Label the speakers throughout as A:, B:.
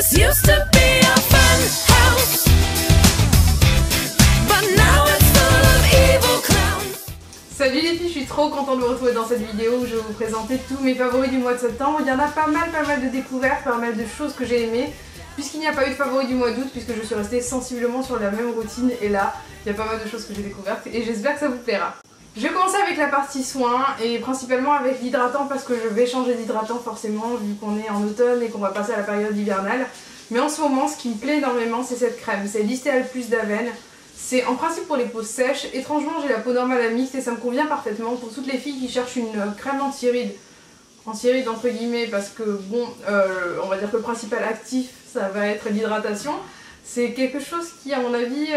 A: This used to be a fun house, but now it's full of evil clowns.
B: Salut les filles, je suis trop contente de vous retrouver dans cette vidéo où je vais vous présenter tous mes favoris du mois de septembre. Il y en a pas mal de découvertes, pas mal de choses que j'ai aimées. Puisqu'il n'y a pas eu de favoris du mois d'août, puisque je suis restée sensiblement sur la même routine, et là, il y a pas mal de choses que j'ai découvertes et j'espère que ça vous plaira. Je vais commencer avec la partie soins et principalement avec l'hydratant parce que je vais changer d'hydratant forcément vu qu'on est en automne et qu'on va passer à la période hivernale. Mais en ce moment, ce qui me plaît énormément, c'est cette crème. C'est l'Istéal Plus d'Aven. C'est en principe pour les peaux sèches. Étrangement, j'ai la peau normale à mixte et ça me convient parfaitement pour toutes les filles qui cherchent une crème anti-rides. Anti-rides entre guillemets parce que bon, on va dire que le principal actif, ça va être l'hydratation. C'est quelque chose qui, à mon avis,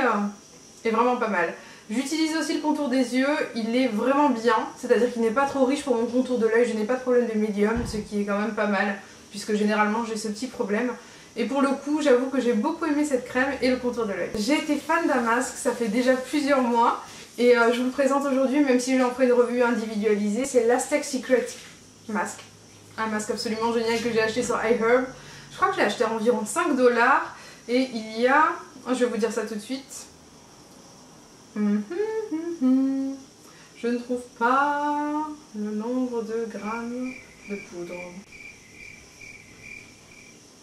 B: est vraiment pas mal. J'utilise aussi le contour des yeux, il est vraiment bien, c'est-à-dire qu'il n'est pas trop riche pour mon contour de l'œil, je n'ai pas de problème de médium, ce qui est quand même pas mal, puisque généralement j'ai ce petit problème. Et pour le coup, j'avoue que j'ai beaucoup aimé cette crème et le contour de l'œil. J'ai été fan d'un masque, ça fait déjà plusieurs mois, et je vous le présente aujourd'hui, même si j'en ferai une revue individualisée, c'est l'Aztec Secret Mask. Un masque absolument génial que j'ai acheté sur iHerb. Je crois que je l'ai acheté à environ 5 $, et il y a, je vais vous dire ça tout de suite, je ne trouve pas le nombre de grammes de poudre.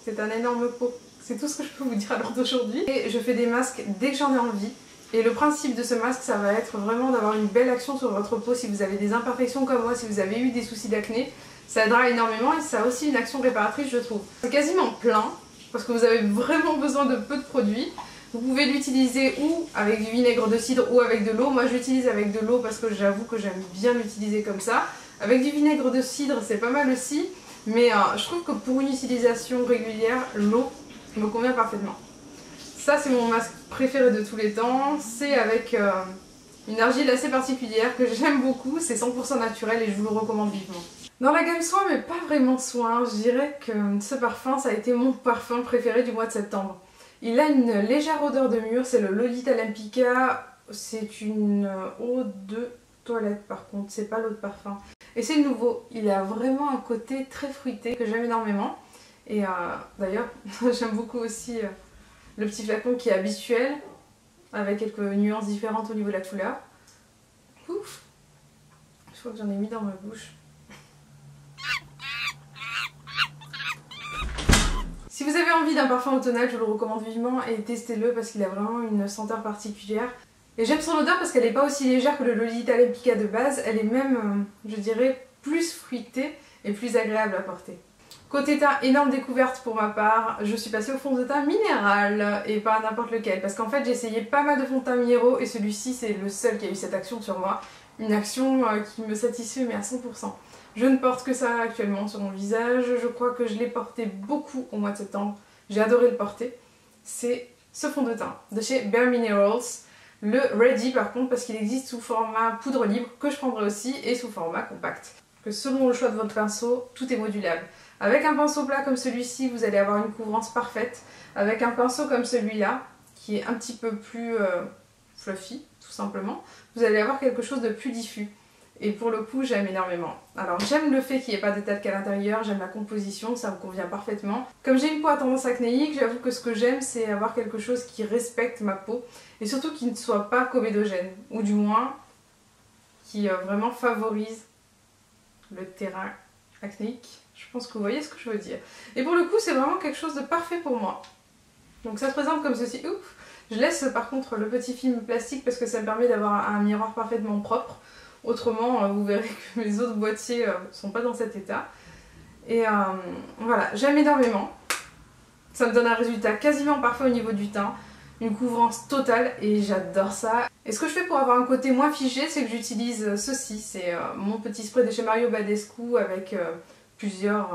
B: C'est un énorme pot. C'est tout ce que je peux vous dire à l'heure d'aujourd'hui. Et je fais des masques dès que j'en ai envie. Et le principe de ce masque, ça va être vraiment d'avoir une belle action sur votre peau. Si vous avez des imperfections comme moi, si vous avez eu des soucis d'acné, ça aidera énormément et ça a aussi une action réparatrice, je trouve. C'est quasiment plein, parce que vous avez vraiment besoin de peu de produits. Vous pouvez l'utiliser ou avec du vinaigre de cidre ou avec de l'eau. Moi je l'utilise avec de l'eau parce que j'avoue que j'aime bien l'utiliser comme ça. Avec du vinaigre de cidre c'est pas mal aussi. Mais je trouve que pour une utilisation régulière, l'eau me convient parfaitement. Ça c'est mon masque préféré de tous les temps. C'est avec une argile assez particulière que j'aime beaucoup. C'est 100% naturel et je vous le recommande vivement. Dans la gamme soin, mais pas vraiment soin, je dirais que ce parfum ça a été mon parfum préféré du mois de septembre. Il a une légère odeur de mûr, c'est le Lolita Lempicka, c'est une eau de toilette par contre, c'est pas l'eau de parfum. Et c'est nouveau, il a vraiment un côté très fruité que j'aime énormément. Et d'ailleurs, j'aime beaucoup aussi le petit flacon qui est habituel, avec quelques nuances différentes au niveau de la couleur. Ouf, je crois que j'en ai mis dans ma bouche. Si vous avez envie d'un parfum automnal, je le recommande vivement et testez-le parce qu'il a vraiment une senteur particulière. Et j'aime son odeur parce qu'elle n'est pas aussi légère que le Lolita Lempicka de base, elle est même, je dirais, plus fruitée et plus agréable à porter. Côté teint, énorme découverte pour ma part, je suis passée au fond de teint minéral et pas n'importe lequel parce qu'en fait j'ai essayé pas mal de fonds de teint minéraux et celui-ci c'est le seul qui a eu cette action sur moi. Une action qui me satisfait mais à 100%. Je ne porte que ça actuellement sur mon visage, je crois que je l'ai porté beaucoup au mois de septembre, j'ai adoré le porter. C'est ce fond de teint de chez Bare Minerals, le Ready par contre parce qu'il existe sous format poudre libre que je prendrai aussi et sous format compact. Que selon le choix de votre pinceau, tout est modulable. Avec un pinceau plat comme celui-ci, vous allez avoir une couvrance parfaite. Avec un pinceau comme celui-là, qui est un petit peu plus fluffy, tout simplement, vous allez avoir quelque chose de plus diffus. Et pour le coup, j'aime énormément. Alors j'aime le fait qu'il n'y ait pas de talc à l'intérieur, j'aime la composition, ça me convient parfaitement. Comme j'ai une peau à tendance acnéique, j'avoue que ce que j'aime, c'est avoir quelque chose qui respecte ma peau. Et surtout qui ne soit pas comédogène, ou du moins, qui vraiment favorise le terrain acnéique. Je pense que vous voyez ce que je veux dire. Et pour le coup, c'est vraiment quelque chose de parfait pour moi. Donc ça se présente comme ceci. Ouf. Je laisse par contre le petit film plastique parce que ça me permet d'avoir un miroir parfaitement propre. Autrement, vous verrez que mes autres boîtiers sont pas dans cet état. Et voilà, j'aime énormément. Ça me donne un résultat quasiment parfait au niveau du teint. Une couvrance totale et j'adore ça. Et ce que je fais pour avoir un côté moins figé, c'est que j'utilise ceci. C'est mon petit spray de chez Mario Badescu avec plusieurs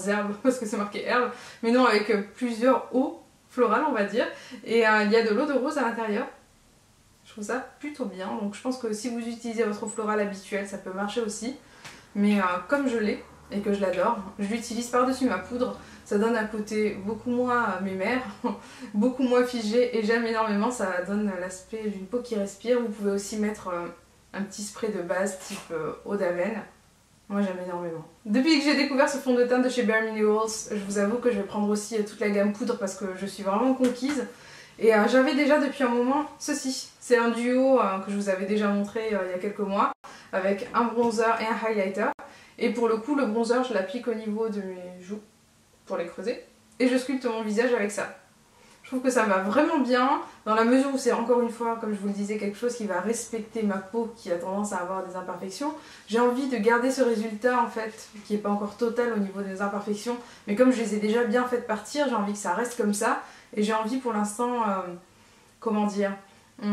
B: herbes, parce que c'est marqué herbe. Mais non, avec plusieurs eaux florales, on va dire. Et il y a de l'eau de rose à l'intérieur. Je trouve ça plutôt bien, donc je pense que si vous utilisez votre eau florale habituelle, ça peut marcher aussi. Mais comme je l'ai et que je l'adore, je l'utilise par-dessus ma poudre. Ça donne un côté beaucoup moins mémère, beaucoup moins figé et j'aime énormément, ça donne l'aspect d'une peau qui respire. Vous pouvez aussi mettre un petit spray de base type eau d'Aven. Moi j'aime énormément. Depuis que j'ai découvert ce fond de teint de chez Bare Minerals, je vous avoue que je vais prendre aussi toute la gamme poudre parce que je suis vraiment conquise. Et j'avais déjà depuis un moment ceci. C'est un duo que je vous avais déjà montré il y a quelques mois avec un bronzer et un highlighter. Et pour le coup, le bronzer, je l'applique au niveau de mes joues pour les creuser. Et je sculpte mon visage avec ça. Je trouve que ça me va vraiment bien, dans la mesure où c'est encore une fois, comme je vous le disais, quelque chose qui va respecter ma peau qui a tendance à avoir des imperfections. J'ai envie de garder ce résultat en fait, qui n'est pas encore total au niveau des imperfections, mais comme je les ai déjà bien faites partir, j'ai envie que ça reste comme ça. Et j'ai envie pour l'instant, comment dire, de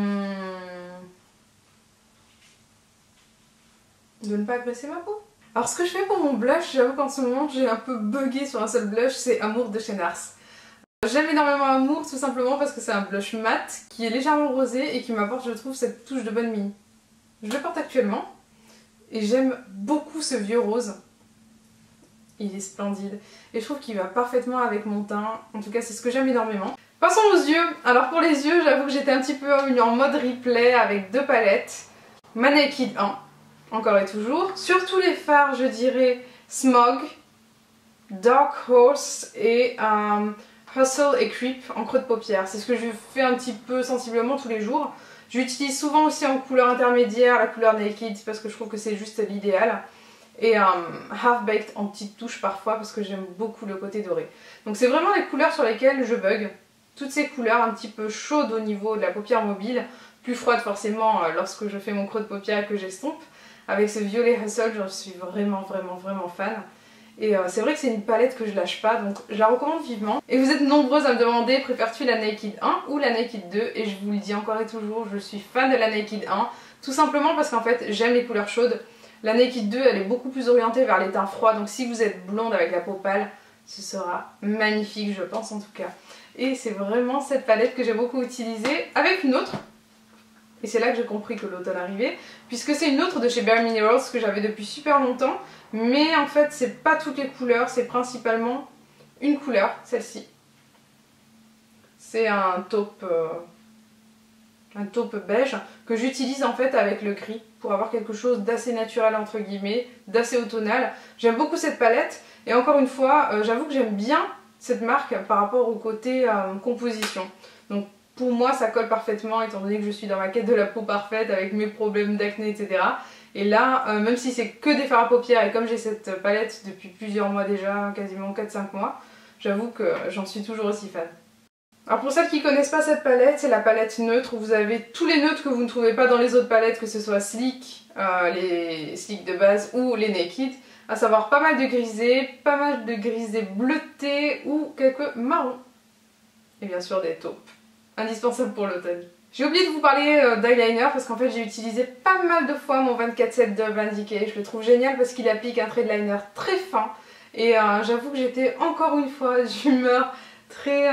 B: ne pas agresser ma peau. Alors ce que je fais pour mon blush, j'avoue qu'en ce moment j'ai un peu bugué sur un seul blush, c'est Amour de chez Nars. J'aime énormément Amour tout simplement parce que c'est un blush mat qui est légèrement rosé et qui m'apporte, je trouve, cette touche de bonne mine. Je le porte actuellement et j'aime beaucoup ce vieux rose. Il est splendide et je trouve qu'il va parfaitement avec mon teint, en tout cas c'est ce que j'aime énormément. Passons aux yeux. Alors pour les yeux, j'avoue que j'étais un petit peu en mode replay avec deux palettes. Ma Naked 1, encore et toujours. Sur tous les fards, je dirais Smog, Dark Horse et Hustle et Creep en creux de paupière. C'est ce que je fais un petit peu sensiblement tous les jours. J'utilise souvent aussi en couleur intermédiaire la couleur Naked parce que je trouve que c'est juste l'idéal. Et Half Baked en petite touche parfois parce que j'aime beaucoup le côté doré. Donc c'est vraiment les couleurs sur lesquelles je bug. Toutes ces couleurs un petit peu chaudes au niveau de la paupière mobile, plus froides forcément lorsque je fais mon creux de paupière et que j'estompe. Avec ce violet Hustle, je suis vraiment fan. Et c'est vrai que c'est une palette que je lâche pas, donc je la recommande vivement. Et vous êtes nombreuses à me demander, préfères-tu la Naked 1 ou la Naked 2? Et je vous le dis encore et toujours, je suis fan de la Naked 1. Tout simplement parce qu'en fait, j'aime les couleurs chaudes. La Naked 2, elle est beaucoup plus orientée vers les teints froids, donc si vous êtes blonde avec la peau pâle, ce sera magnifique, je pense en tout cas. Et c'est vraiment cette palette que j'ai beaucoup utilisée avec une autre. Et c'est là que j'ai compris que l'automne arrivait, puisque c'est une autre de chez Bare Minerals que j'avais depuis super longtemps. Mais en fait, c'est pas toutes les couleurs, c'est principalement une couleur, celle-ci. C'est un taupe beige que j'utilise en fait avec le gris pour avoir quelque chose d'assez naturel entre guillemets, d'assez automnal. J'aime beaucoup cette palette et encore une fois, j'avoue que j'aime bien cette marque par rapport au côté composition. Donc pour moi ça colle parfaitement étant donné que je suis dans ma quête de la peau parfaite avec mes problèmes d'acné etc. Et là, même si c'est que des fards à paupières et comme j'ai cette palette depuis plusieurs mois déjà, quasiment 4-5 mois, j'avoue que j'en suis toujours aussi fan. Alors pour celles qui ne connaissent pas cette palette, c'est la palette neutre où vous avez tous les neutres que vous ne trouvez pas dans les autres palettes, que ce soit Sleek, les Sleek de base ou les Naked, à savoir pas mal de grisés bleutés ou quelques marrons. Et bien sûr des taupes, indispensables pour l'automne. J'ai oublié de vous parler d'eyeliner parce qu'en fait j'ai utilisé pas mal de fois mon 24/7 de Urban Decay. Je le trouve génial parce qu'il applique un trait de liner très fin et j'avoue que j'étais encore une fois d'humeur très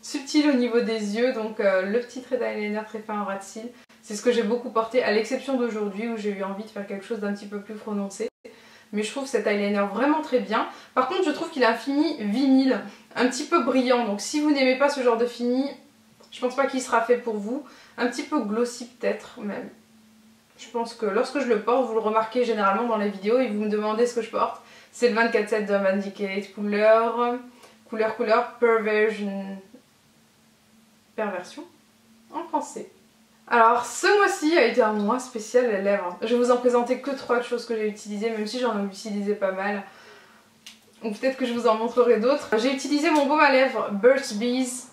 B: subtil au niveau des yeux, donc le petit trait d'eyeliner très fin en ras de cils, c'est ce que j'ai beaucoup porté à l'exception d'aujourd'hui où j'ai eu envie de faire quelque chose d'un petit peu plus prononcé. Mais je trouve cet eyeliner vraiment très bien. Par contre je trouve qu'il a un fini vinyle, un petit peu brillant, donc si vous n'aimez pas ce genre de fini, je pense pas qu'il sera fait pour vous. Un petit peu glossy peut-être même. Je pense que lorsque je le porte, vous le remarquez généralement dans les vidéos et vous me demandez ce que je porte. C'est le 24/7 de Urban Decay, couleur Perversion en français. Alors ce mois-ci a été un mois spécial les lèvres. Je vais vous en présenter que 3 choses que j'ai utilisées, même si j'en ai utilisé pas mal. Ou peut-être que je vous en montrerai d'autres. J'ai utilisé mon baume à lèvres Burt's Bees,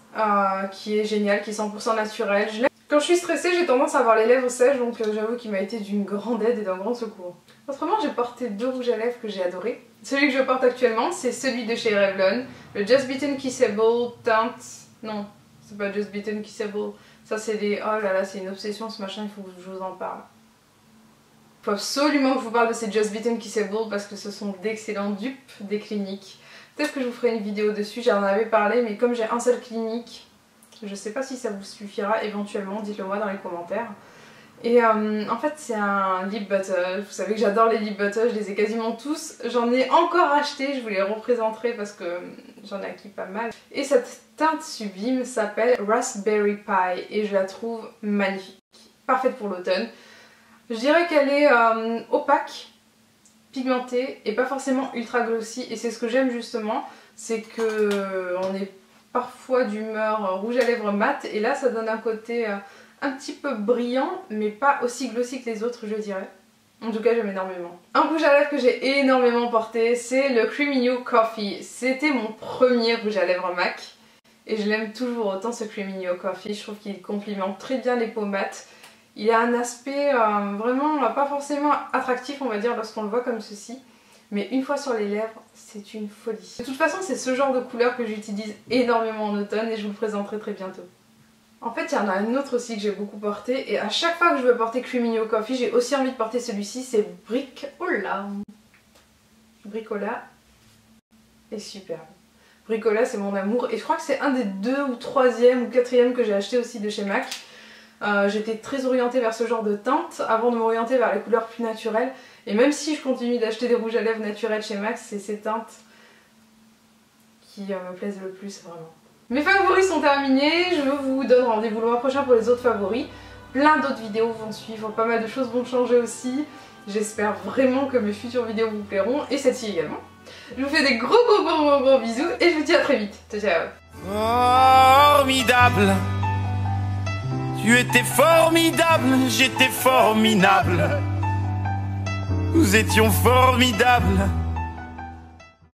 B: qui est génial, qui est 100% naturel. Quand je suis stressée, j'ai tendance à avoir les lèvres sèches, donc j'avoue qu'il m'a été d'une grande aide et d'un grand secours. Autrement, j'ai porté 2 rouges à lèvres que j'ai adorés. Celui que je porte actuellement, c'est celui de chez Revlon, le Just Bitten Kissable teinte... Non, c'est pas Just Bitten Kissable. Ça c'est des... Oh là là, c'est une obsession ce machin, il faut que je vous en parle. Il faut absolument que je vous parle de ces Just Bitten Kissable parce que ce sont d'excellents dupes des cliniques. Peut-être que je vous ferai une vidéo dessus, j'en avais parlé, mais comme j'ai un seul clinique, je sais pas si ça vous suffira éventuellement, dites-le moi dans les commentaires. Et en fait c'est un lip butter, vous savez que j'adore les lip butters, je les ai quasiment tous. J'en ai encore acheté, je vous les représenterai parce que j'en ai acquis pas mal. Et cette teinte sublime s'appelle Raspberry Pie et je la trouve magnifique, parfaite pour l'automne. Je dirais qu'elle est opaque, pigmenté et pas forcément ultra glossy. Et c'est ce que j'aime justement, c'est que on est parfois d'humeur rouge à lèvres mat et là ça donne un côté un petit peu brillant mais pas aussi glossy que les autres je dirais. En tout cas j'aime énormément. Un rouge à lèvres que j'ai énormément porté c'est le Creamy You Coffee. C'était mon premier rouge à lèvres MAC et je l'aime toujours autant ce Creamy You Coffee. Je trouve qu'il complimente très bien les peaux mates. Il a un aspect vraiment pas forcément attractif on va dire lorsqu'on le voit comme ceci. Mais une fois sur les lèvres, c'est une folie. De toute façon, c'est ce genre de couleur que j'utilise énormément en automne et je vous le présenterai très bientôt. En fait, il y en a un autre aussi que j'ai beaucoup porté et à chaque fois que je veux porter Creamy You Coffee, j'ai aussi envie de porter celui-ci, c'est Bricola. Bricola est superbe. Bricola, c'est mon amour et je crois que c'est un des 2 ou 3e ou 4e que j'ai acheté aussi de chez MAC. J'étais très orientée vers ce genre de teinte avant de m'orienter vers les couleurs plus naturelles. Et même si je continue d'acheter des rouges à lèvres naturels chez MAC, c'est ces teintes qui me plaisent le plus vraiment. Mes favoris sont terminés, je vous donne rendez-vous le mois prochain pour les autres favoris. Plein d'autres vidéos vont suivre, pas mal de choses vont changer aussi. J'espère vraiment que mes futures vidéos vous plairont et celle-ci également. Je vous fais des gros bisous et je vous dis à très vite. Ciao ciao.
C: Formidable. Tu étais formidable, j'étais formidable. Nous étions formidables.